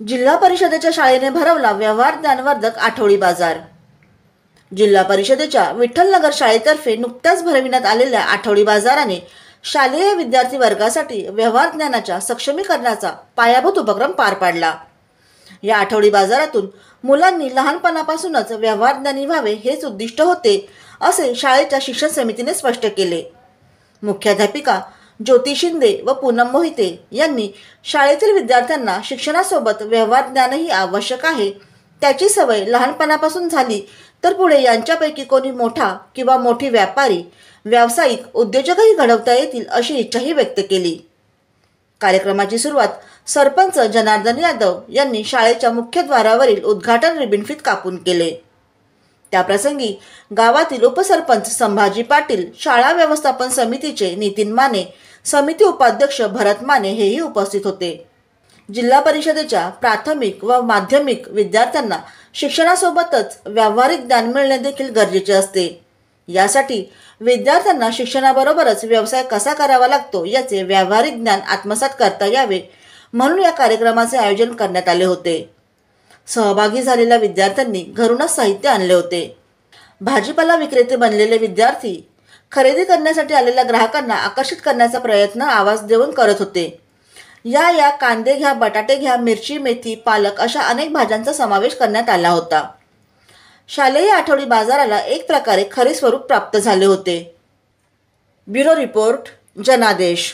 जिल्हा परिषदेच्या शाळेने भरवला व्यवहार ज्ञानवर्धक आठवडी बाजार। जिल्हा परिषदेच्या विठ्ठलनगर शाळेतर्फे नुकत्याच भरविण्यात आलेल्या आठवडी बाजाराने शालेय विद्यार्थी वर्गासाठी व्यवहार ज्ञानाच्या सक्षमीकरणाचा पायाभूत उपक्रम पार पाडला। या आठवडी बाजारातून मुलांनी लहानपणापासूनच व्यवहार ज्ञानी व्हावे हेच उद्दिष्ट होते, असे शाळेच्या शिक्षण समितीने स्पष्ट केले। मुख्याध्यापिका ज्योती शिंदे व पूनम मोहिते यांनी शाळेतील विद्यार्थ्यांना शिक्षणासोबत व्यवहार ज्ञानही आवश्यक आहे, त्याची सवय लहानपणापासून झाली तर पुढे यांच्यापैकी कोणी मोठा किंवा मोठी व्यापारी, व्यावसायिक, उद्योजकही घडवता येतील अशी इच्छाही व्यक्त केली। कार्यक्रमाची सुरुवात सरपंच जनार्दन यादव यांनी शाळेच्या मुख्यद्वारावरील उद्घाटन रिबीन कापून केले। त्याप्रसंगी गावातील उपसरपंच संभाजी पाटील, शाळा व्यवस्थापन समितीचे नितीन माने, समिती उपाध्यक्ष भरत माने हेही उपस्थित होते। जिल्हा परिषदेच्या प्राथमिक व माध्यमिक विद्यार्थ्यांना शिक्षणासोबतच व्यावहारिक ज्ञान मिळणे देखील गरजेचे असते। यासाठी विद्यार्थ्यांना शिक्षणाबरोबरच व्यवसाय कसा करावा लागतो याचे व्यावहारिक ज्ञान आत्मसात करता यावे म्हणून या कार्यक्रमाचे आयोजन करण्यात आले होते। सहभागी झालेल्या विद्यार्थ्यांनी घरूनच साहित्य आणले होते। भाजीपाला विक्रेते बनलेले विद्यार्थी खरेदी करण्यासाठी आलेल्या ग्राहकांना आकर्षित करण्याचा प्रयत्न आवाज देऊन करत होते। या कांदे घ्या, बटाटे घ्या, मिरची, मेथी, पालक अशा अनेक भाज्यांचा समावेश करण्यात आला होता। शालेय आठवडी बाजाराला एक प्रकारे खरे स्वरूप प्राप्त झाले होते। ब्युरो रिपोर्ट, जनादेश।